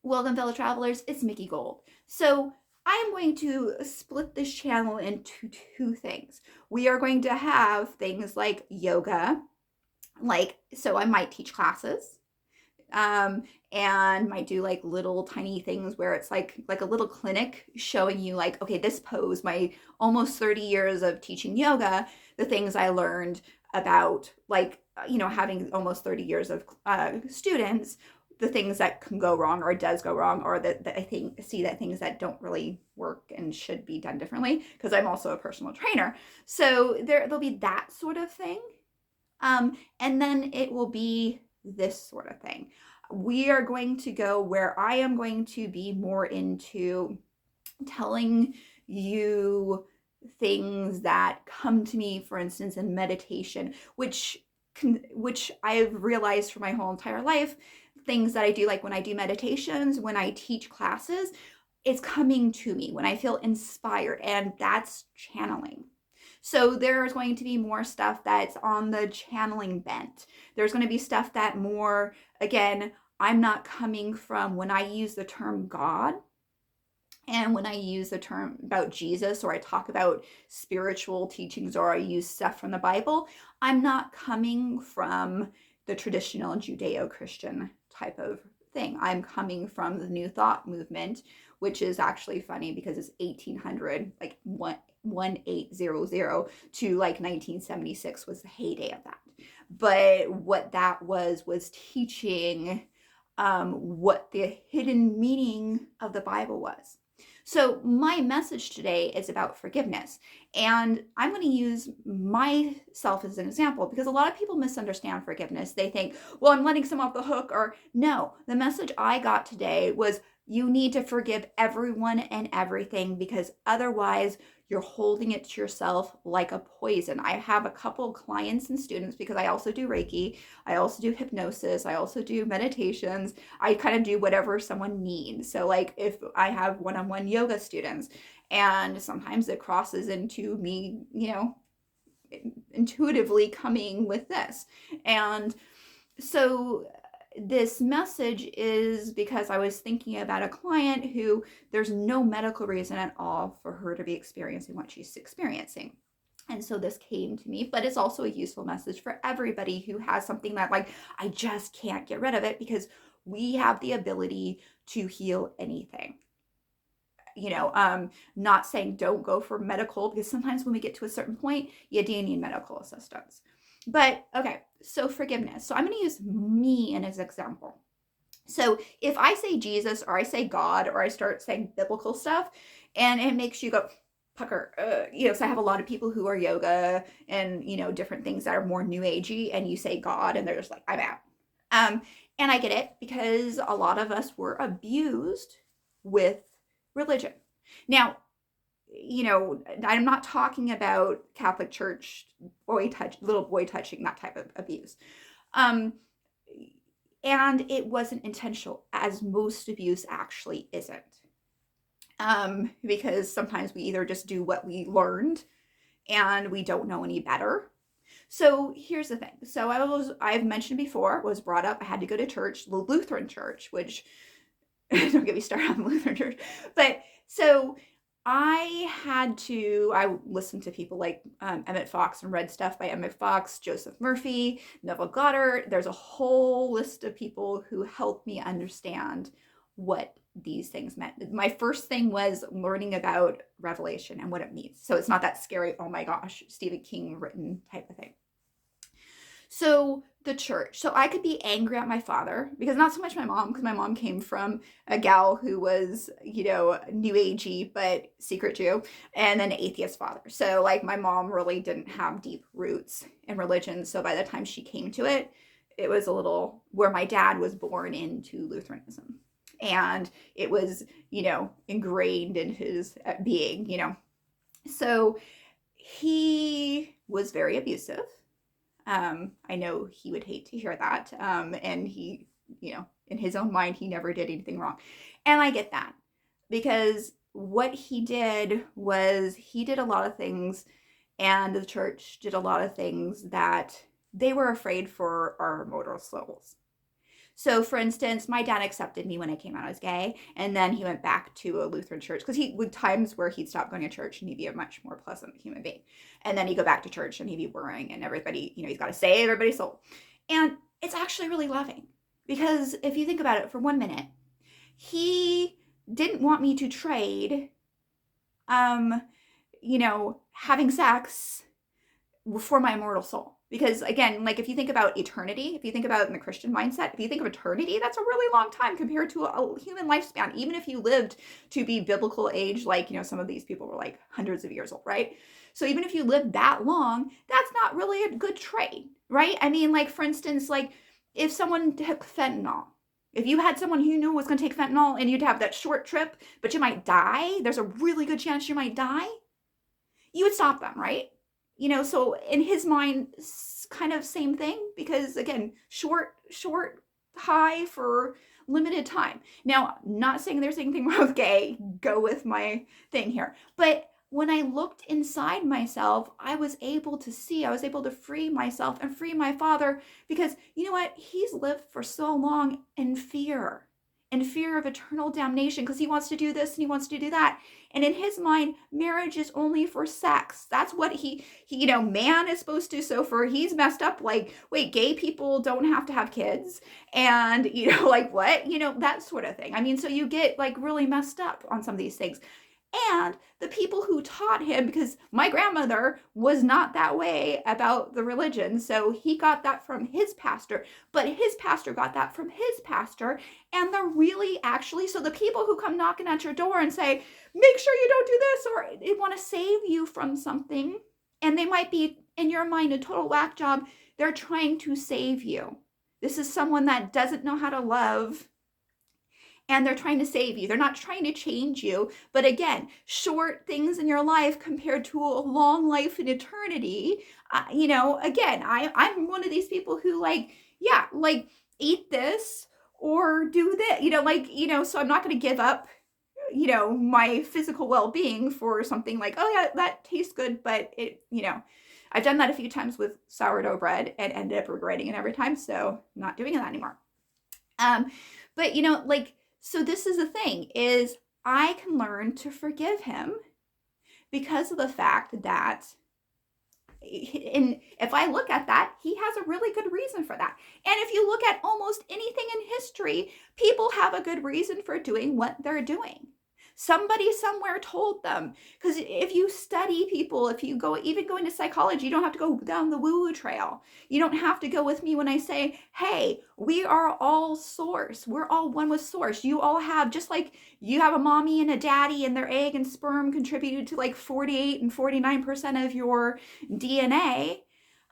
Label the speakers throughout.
Speaker 1: Welcome, fellow travelers. It's Mickey Gold. So, I am going to split this channel into two things. We are going to have things like yoga, so I might teach classes, and might do like little tiny things where it's like a little clinic showing you like, okay, this pose, my almost 30 years of teaching yoga, the things I learned about having almost 30 years of students, the things that can go wrong or does go wrong, or that I think see that things that don't really work and should be done differently, because I'm also a personal trainer. So there'll be that sort of thing. And then it will be this sort of thing. We are going to go where I am going to be more into telling you things that come to me, for instance, in meditation, which I've realized for my whole entire life, things that I do, like when I do meditations, when I teach classes, it's coming to me when I feel inspired, and that's channeling. So there's going to be more stuff that's on the channeling bent. There's going to be stuff that more, again, I'm not coming from when I use the term God and when I use the term about Jesus, or I talk about spiritual teachings, or I use stuff from the Bible, I'm not coming from the traditional Judeo-Christian type of thing. I'm coming from the New Thought movement, which is actually funny because it's 1800, like 1800 to like 1976 was the heyday of that. But what that was teaching what the hidden meaning of the Bible was. So, my message today is about forgiveness. And I'm going to use myself as an example because a lot of people misunderstand forgiveness. They think, well, I'm letting someone off the hook, or no. The message I got today was you need to forgive everyone and everything, because otherwise you're holding it to yourself like a poison. I have a couple clients and students, because I also do Reiki, I also do hypnosis, I also do meditations. I kind of do whatever someone needs. So, like, if I have one on one yoga students, and sometimes it crosses into me, intuitively coming with this. And so, this message is because I was thinking about a client who there's no medical reason at all for her to be experiencing what she's experiencing. And so this came to me, but it's also a useful message for everybody who has something that, like, I just can't get rid of it, because we have the ability to heal anything. Not saying don't go for medical, because sometimes when we get to a certain point, you do need medical assistance. But okay, so forgiveness. So I'm going to use me as an example. So if I say Jesus, or I say God, or I start saying biblical stuff, and it makes you go pucker, so I have a lot of people who are yoga and different things that are more new agey, and you say God, and they're just like, I'm out. And I get it, because a lot of us were abused with religion. Now, I'm not talking about Catholic Church little boy touching, that type of abuse. Um, and it wasn't intentional, as most abuse actually isn't. Because sometimes we either just do what we learned and we don't know any better. So here's the thing. So I've mentioned before, was brought up, I had to go to church, the Lutheran church, which don't get me started on the Lutheran church. But so I listened to people like Emmett Fox and read stuff by Emmett Fox, Joseph Murphy, Neville Goddard. There's a whole list of people who helped me understand what these things meant. My first thing was learning about Revelation and what it means. So it's not that scary, oh my gosh, Stephen King written type of thing. So the church. So I could be angry at my father, because not so much my mom, because my mom came from a gal who was, new agey, but secret Jew, and an atheist father. So like my mom really didn't have deep roots in religion. So by the time she came to it, it was a little where my dad was born into Lutheranism. And it was, ingrained in his being. So he was very abusive. I know he would hate to hear that. And he, in his own mind, he never did anything wrong. And I get that, because what he did was he did a lot of things, and the church did a lot of things that they were afraid for our mortal souls. So for instance, my dad accepted me when I came out as gay, and then he went back to a Lutheran church because he would times where he'd stop going to church and he'd be a much more pleasant human being. And then he'd go back to church and he'd be worrying and everybody, he's got to save everybody's soul. And it's actually really loving because if you think about it for 1 minute, he didn't want me to trade, having sex for my immortal soul. Because again, like if you think about eternity, if you think about in the Christian mindset, if you think of eternity, that's a really long time compared to a human lifespan. Even if you lived to be biblical age, like, some of these people were like hundreds of years old, right? So even if you lived that long, that's not really a good trade, right? I mean, like for instance, like if someone took fentanyl, if you had someone who knew was going to take fentanyl and you'd have that short trip, but you might die, there's a really good chance you might die, you would stop them, right? So in his mind, kind of same thing, because again, short high for limited time. Now, not saying there's anything wrong with gay, go with my thing here. But when I looked inside myself, I was able to free myself and free my father, because you know what? He's lived for so long in fear of eternal damnation because he wants to do this and he wants to do that. And in his mind, marriage is only for sex. That's what he man is supposed to. So he's messed up, like, wait, gay people don't have to have kids. And, like what? That sort of thing. I mean, so you get like really messed up on some of these things. And the people who taught him, because my grandmother was not that way about the religion, so he got that from his pastor, but his pastor got that from his pastor, and they're really actually, so the people who come knocking at your door and say, make sure you don't do this, or they want to save you from something, and they might be, in your mind, a total whack job, they're trying to save you. This is someone that doesn't know how to love, and they're trying to save you. They're not trying to change you. But again, short things in your life compared to a long life in eternity. Again, I'm one of these people who eat this or do this, so I'm not going to give up, my physical well-being for something like, oh yeah, that tastes good. But I've done that a few times with sourdough bread and ended up regretting it every time. So I'm not doing that anymore. But so this is the thing, is I can learn to forgive him because of the fact that, and if I look at that, he has a really good reason for that. And if you look at almost anything in history, people have a good reason for doing what they're doing. Somebody somewhere told them. Because if you study people, if you go into psychology, you don't have to go down the woo-woo trail. You don't have to go with me when I say, hey, we are all source. We're all one with source. You all have, just like you have a mommy and a daddy, and their egg and sperm contributed to like 48 and 49% of your DNA.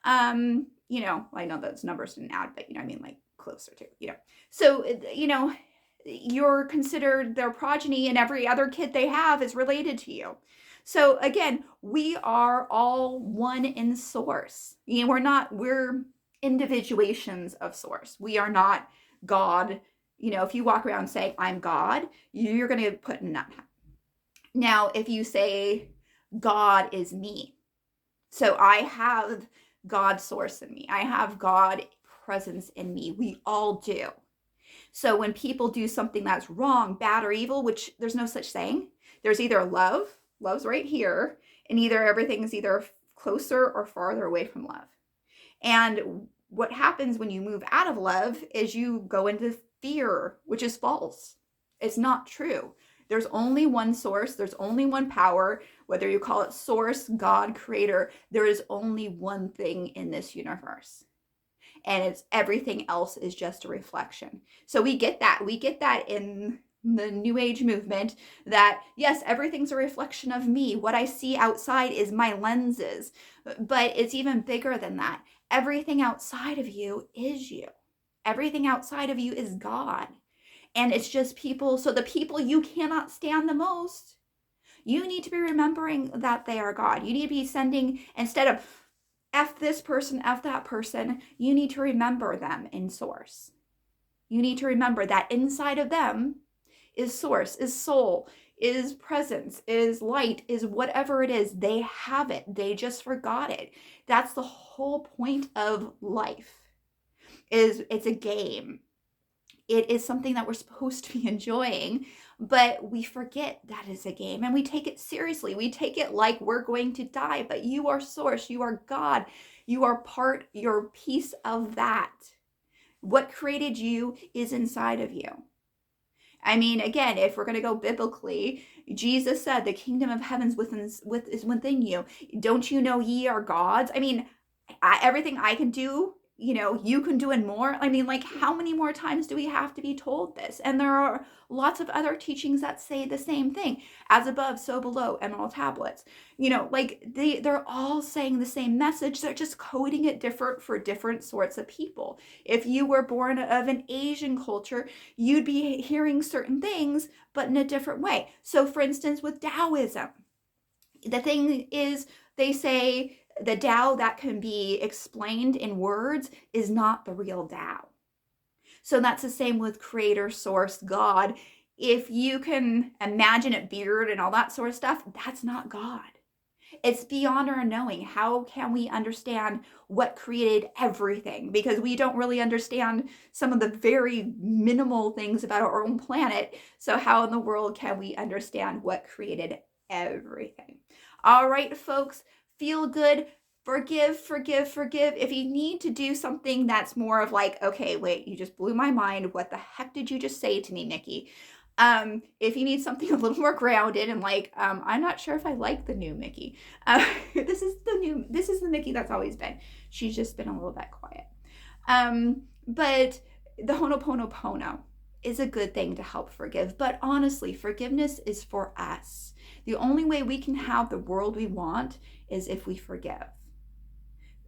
Speaker 1: I know those numbers didn't add, but like closer to, So, you're considered their progeny, and every other kid they have is related to you. So again, we are all one in source. We're individuations of source. We are not God. If you walk around saying, I'm God, you're going to get put in that. Now, if you say God is me, so I have God source in me, I have God presence in me, we all do. So when people do something that's wrong, bad, or evil, which there's no such thing, there's either love's right here, and either everything's either closer or farther away from love. And what happens when you move out of love is you go into fear, which is false. It's not true. There's only one source. There's only one power. Whether you call it source, God, creator, there is only one thing in this universe. And everything else is just a reflection. So we get that. We get that in the New Age movement, that yes, everything's a reflection of me. What I see outside is my lenses. But it's even bigger than that. Everything outside of you is you. Everything outside of you is God. And it's just people. So the people you cannot stand the most, you need to be remembering that they are God. You need to be sending, instead of F this person, F that person, you need to remember them in source. You need to remember that inside of them is source, is soul, is presence, is light, is whatever it is. They have it. They just forgot it. That's the whole point of life. It's a game. It is something that we're supposed to be enjoying, but we forget that is a game and we take it seriously. We take it like we're going to die, but you are source, you are God, you are part, you're a piece of that. What created you is inside of you. I mean, again, if we're going to go biblically, Jesus said, the kingdom of heaven's is within you. Don't you know ye are gods? I mean, everything I can do, you can do and more. I mean, like, how many more times do we have to be told this? And there are lots of other teachings that say the same thing. As above, so below, emerald tablets. Like they're all saying the same message. They're just coding it different for different sorts of people. If you were born of an Asian culture, you'd be hearing certain things, but in a different way. So for instance, with Taoism, the thing is, they say the Tao that can be explained in words is not the real Tao. So that's the same with creator, source, God. If you can imagine a beard and all that sort of stuff, that's not God. It's beyond our knowing. How can we understand what created everything? Because we don't really understand some of the very minimal things about our own planet. So how in the world can we understand what created everything? All right, folks, feel good. Forgive, forgive, forgive. If you need to do something that's more of like, okay, wait, you just blew my mind. What the heck did you just say to me, Nikki? If you need something a little more grounded and like, I'm not sure if I like the new Mickey. This is the Mickey that's always been. She's just been a little bit quiet. But the Ho'oponopono is a good thing to help forgive. But honestly, forgiveness is for us. The only way we can have the world we want is if we forgive.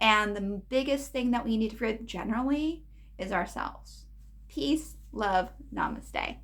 Speaker 1: And the biggest thing that we need to forgive generally is ourselves. Peace, love, namaste.